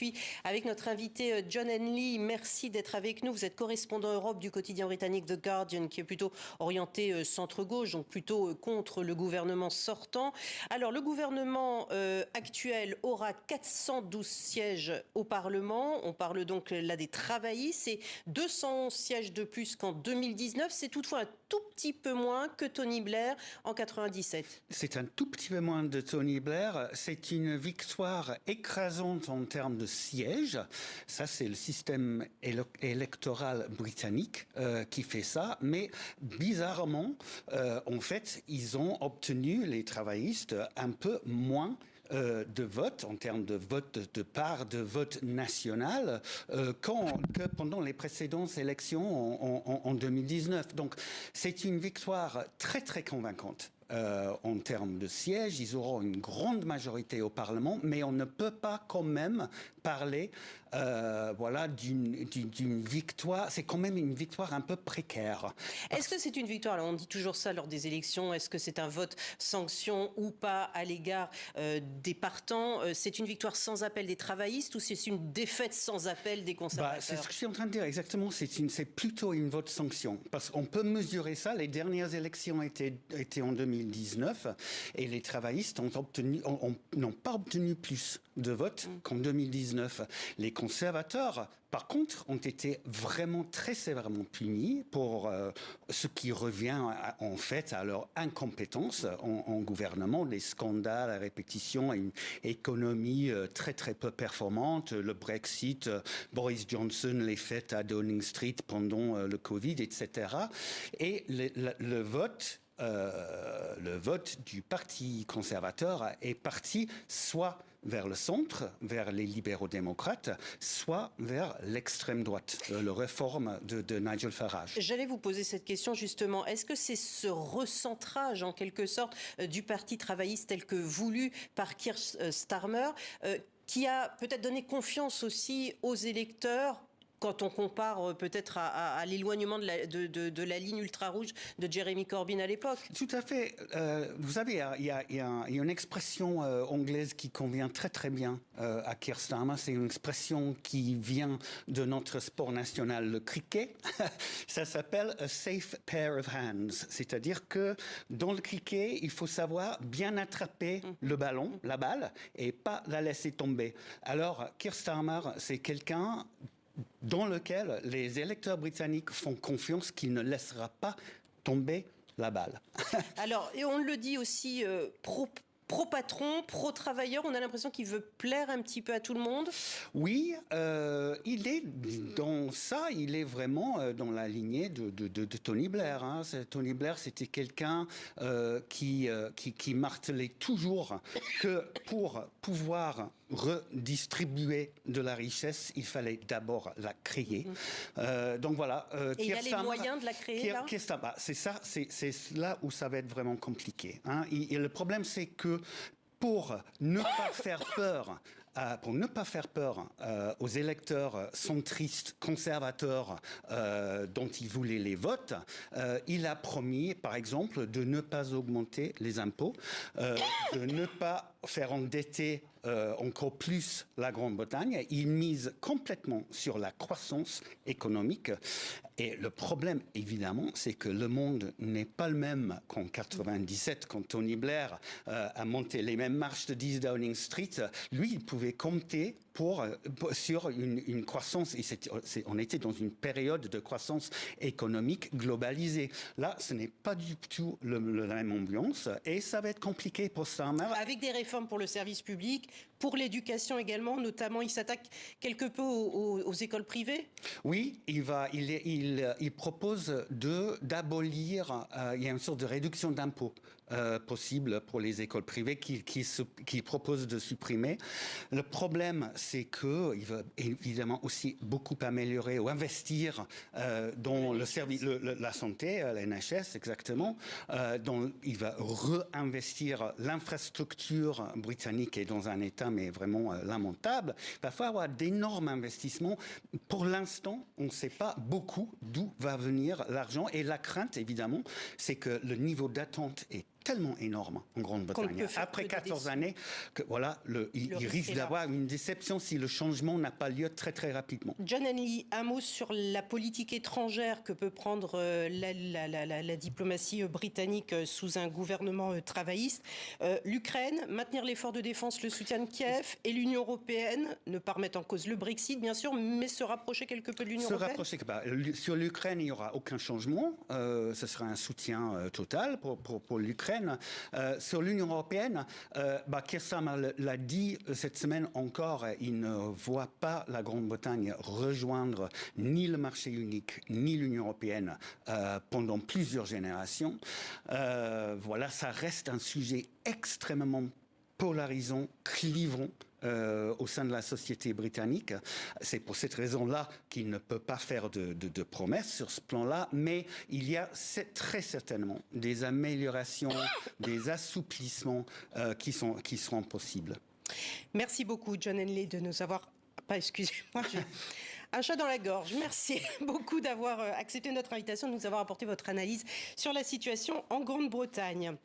poursuit avec notre invité John Henley. Merci d'être avec nous. Vous êtes correspondant Europe du quotidien britannique The Guardian, qui est plutôt orienté centre-gauche, donc plutôt contre le gouvernement sortant. Alors, le gouvernement actuel aura 412 sièges au Parlement. On parle donc là des travaillistes. C'est 211 sièges de plus qu'en 2019. C'est toutefois un tout petit peu moins que Tony Blair en 97. C'est un tout petit peu moins de Tony Blair. C'est une victoire écrasante en termes de sièges. Ça, c'est le système électoral britannique qui fait ça. Mais bizarrement, en fait, ils ont obtenu, les travaillistes, un peu moins de vote, en termes de vote de part de vote national, que pendant les précédentes élections en 2019. Donc, c'est une victoire très, très convaincante. En termes de sièges, ils auront une grande majorité au Parlement, mais on ne peut pas quand même parler d'une victoire. C'est quand même une victoire un peu précaire. Est-ce que c'est une victoire? Alors on dit toujours ça lors des élections. Est-ce que c'est un vote sanction ou pas à l'égard des partants? C'est une victoire sans appel des travaillistes ou c'est une défaite sans appel des conservateurs? C'est ce que je suis en train de dire exactement. C'est plutôt une vote sanction. Parce qu'on peut mesurer ça. Les dernières élections étaient en 2019 et les travaillistes n'ont pas obtenu plus de votes qu'en 2019. Les conservateurs, par contre, ont été vraiment très sévèrement punis pour ce qui revient en fait à leur incompétence en gouvernement, les scandales à répétition, une économie très très peu performante, le Brexit, Boris Johnson, les fêtes à Downing Street pendant le Covid, etc. Et le vote du Parti conservateur est parti soit vers le centre, vers les libéraux-démocrates, soit vers l'extrême droite, le réforme de Nigel Farage. J'allais vous poser cette question justement. Est-ce que c'est ce recentrage en quelque sorte du Parti travailliste tel que voulu par Keir Starmer qui a peut-être donné confiance aussi aux électeurs quand on compare peut-être à l'éloignement de la ligne ultra-rouge de Jeremy Corbyn à l'époque? Tout à fait. Vous savez, il y a une expression anglaise qui convient très très bien à Keir Starmer. C'est une expression qui vient de notre sport national, le cricket. Ça s'appelle « a safe pair of hands ». C'est-à-dire que dans le cricket, il faut savoir bien attraper le ballon, la balle, et pas la laisser tomber. Alors, Keir Starmer, c'est quelqu'un dans lequel les électeurs britanniques font confiance qu'il ne laissera pas tomber la balle. Alors, et on le dit aussi, pro-patron, pro-travailleur, on a l'impression qu'il veut plaire un petit peu à tout le monde. Oui, il est dans ça, il est vraiment dans la lignée de Tony Blair. Hein. Tony Blair, c'était quelqu'un qui martelait toujours que pour pouvoir redistribuer de la richesse, il fallait d'abord la créer. Donc voilà. Et il y a les moyens de la créer là ? C'est ça, c'est là où ça va être vraiment compliqué. Hein. Et le problème, c'est que pour ne pas faire peur aux électeurs centristes, conservateurs dont il voulait les votes, il a promis, par exemple, de ne pas augmenter les impôts, de ne pas faire endetter encore plus la Grande-Bretagne. Il mise complètement sur la croissance économique. Et le problème, évidemment, c'est que le monde n'est pas le même qu'en 97, quand Tony Blair a monté les mêmes marches de 10 Downing Street. Lui, il pouvait compter sur une croissance, et on était dans une période de croissance économique globalisée. Là, ce n'est pas du tout la même ambiance, et ça va être compliqué pour Starmer. Avec des réformes pour le service public, pour l'éducation également, notamment, il s'attaque quelque peu aux écoles privées. Oui, il propose d'abolir, il y a une sorte de réduction d'impôts possible pour les écoles privées qu'il propose de supprimer. Le problème, c'est qu'il veut évidemment aussi beaucoup améliorer ou investir dans le service, la santé, la NHS exactement. Il va réinvestir. L'infrastructure britannique est dans un état mais vraiment lamentable. Il va falloir d'énormes investissements. Pour l'instant, on ne sait pas beaucoup d'où va venir l'argent. Et la crainte, évidemment, c'est que le niveau d'attente est tellement énorme en Grande-Bretagne. Après 14 années, que voilà, il risque d'avoir une déception si le changement n'a pas lieu très très rapidement. John Henley, un mot sur la politique étrangère que peut prendre la diplomatie britannique sous un gouvernement travailliste. L'Ukraine, maintenir l'effort de défense, le soutien de Kiev, et l'Union européenne, ne pas remettre en cause le Brexit, bien sûr, mais se rapprocher quelque peu de l'Union européenne. Sur l'Ukraine, il n'y aura aucun changement. Ce sera un soutien total pour l'Ukraine. Sur l'Union européenne, Keir Starmer l'a dit cette semaine encore, il ne voit pas la Grande-Bretagne rejoindre ni le marché unique, ni l'Union européenne pendant plusieurs générations. Voilà, ça reste un sujet extrêmement polarisant, clivant au sein de la société britannique. C'est pour cette raison-là qu'il ne peut pas faire de promesses sur ce plan-là, mais il y a très certainement des améliorations, des assouplissements qui seront possibles. Merci beaucoup, John Henley, de nous avoir... excusez-moi, j'ai un chat dans la gorge. Merci beaucoup d'avoir accepté notre invitation, de nous avoir apporté votre analyse sur la situation en Grande-Bretagne.